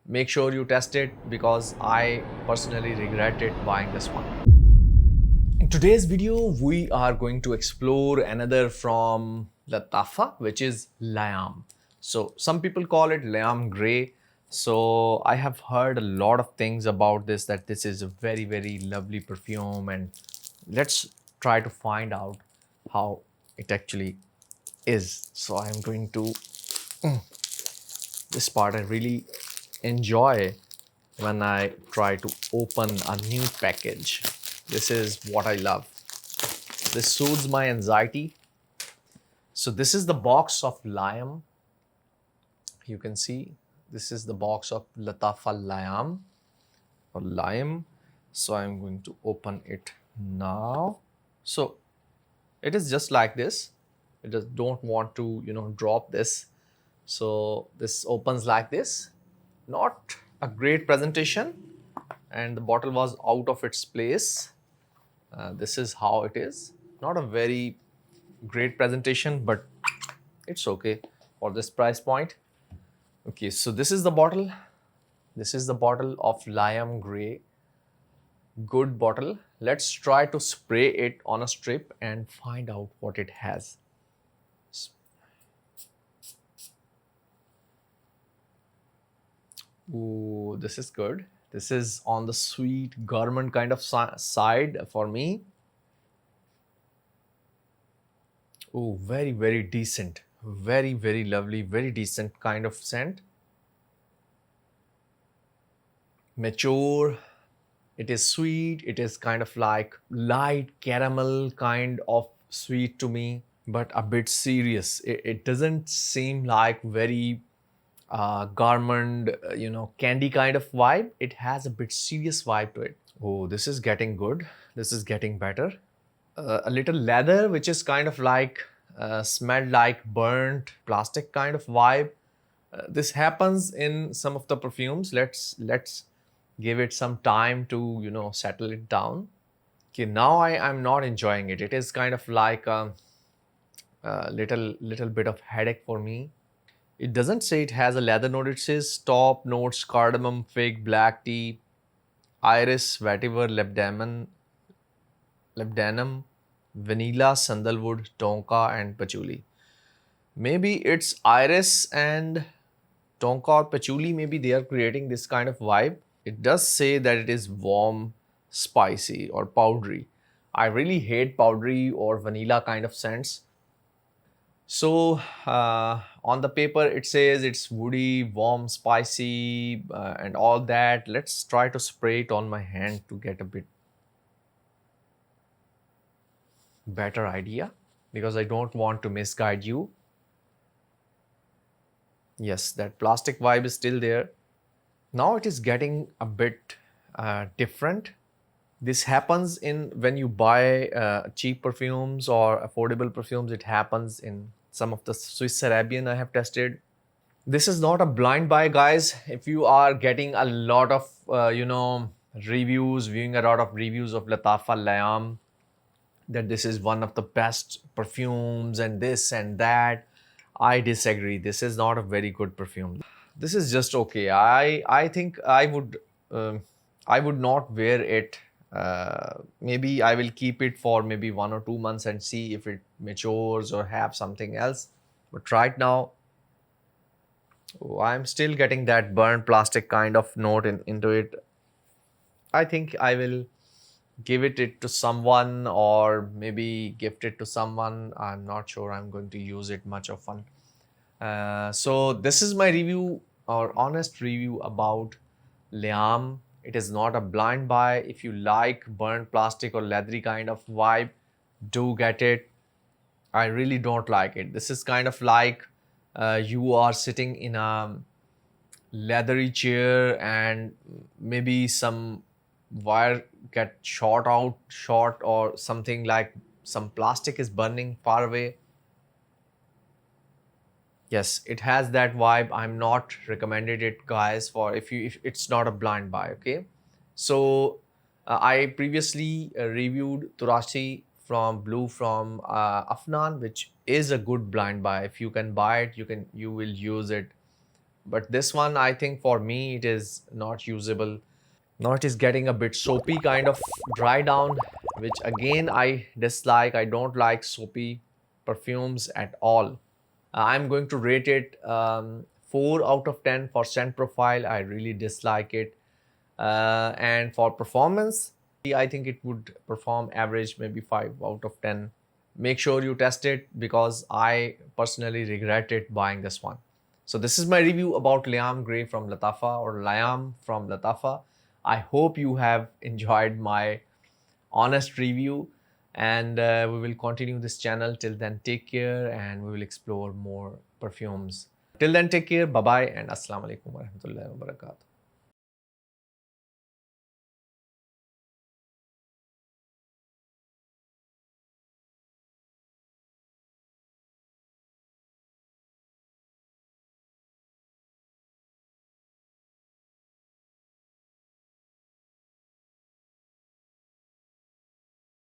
make sure you test it because I personally regretted buying this one. In today's video, we are going to explore another from Lattafa, which is Layam. So some people call it Layam Grey. So I have heard a lot of things about this, that this is a very, very lovely perfume, and let's try to find out how it actually is. So I'm going to, this part I really enjoy when I try to open a new package. This is what I love. This soothes my anxiety. So this is the box of Layam. You can see this is the box of Lattafa Layam or Lime. So I'm going to open it now. So it is just like this. I just don't want to, drop this. So this opens like this. Not a great presentation, and the bottle was out of its place. This is how it is. Not a very great presentation, but it's okay for this price point. Okay, so this is the bottle. This is the bottle of Layam Grey. Good bottle. Let's try to spray it on a strip and find out what it has. Ooh, this is good. This is on the sweet gourmand kind of side for me. Oh, very, very decent. Very, very lovely, very decent kind of scent. Mature. It is sweet. It is kind of like light caramel kind of sweet to me, but a bit serious. It doesn't seem like very gourmand, candy kind of vibe. It has a bit serious vibe to it. Oh, this is getting good. This is getting better. A little leather, which is kind of like smelled like burnt plastic kind of vibe. This happens in some of the perfumes. Let's give it some time to settle it down. Okay, now I'm not enjoying it. It is kind of like a little bit of headache for me. It doesn't say it has a leather note. It says top notes: cardamom, fig, black tea, iris, vetiver, labdanum, vanilla, sandalwood, tonka, and patchouli. Maybe it's iris and tonka or patchouli. Maybe they are creating this kind of vibe. It does say that it is warm, spicy, or powdery. I really hate powdery or vanilla kind of scents. So on the paper it says it's woody, warm, spicy, and all that. Let's try to spray it on my hand to get a bit better idea, because I don't want to misguide you. Yes, that plastic vibe is still there. Now it is getting a bit different. This happens in when you buy cheap perfumes or affordable perfumes. It happens in some of the Swiss Arabian I have tested. This is not a blind buy, guys. If you are getting a lot of reviews, viewing a lot of reviews of Lattafa Layam, that this is one of the best perfumes and this and that, I disagree. This is not a very good perfume. This is just okay. I think I would not wear it. Maybe I will keep it for maybe 1 or 2 months and see if it matures or have something else. But right now, I'm still getting that burnt plastic kind of note into it. I think I will give it to someone or maybe gift it to someone. I'm not sure I'm going to use it much of fun. So this is my review or honest review about Liam. It is not a blind buy. If you like burnt plastic or leathery kind of vibe, do get it. I really don't like it. This is kind of like you are sitting in a leathery chair and maybe some wire get short or something, like some plastic is burning far away. Yes, it has that vibe. I'm not recommended it, guys, for if it's not a blind buy. Okay, so I previously reviewed Turashi from Blue from Afnan, which is a good blind buy. If you can buy it, you will use it But this one, I think for me, it is not usable. Now it is getting a bit soapy, kind of dry down, which again I dislike. I don't like soapy perfumes at all. I'm going to rate it 4 out of 10 for scent profile. I really dislike it. And for performance, I think it would perform average, maybe 5 out of 10. Make sure you test it because I personally regretted buying this one. So this is my review about Liam Grey from Lattafa, or Liam from Lattafa. I hope you have enjoyed my honest review, and we will continue this channel. Till then, take care, and we will explore more perfumes. Till then, take care. Bye bye, and assalamu alaikum warahmatullahi wabarakatuh.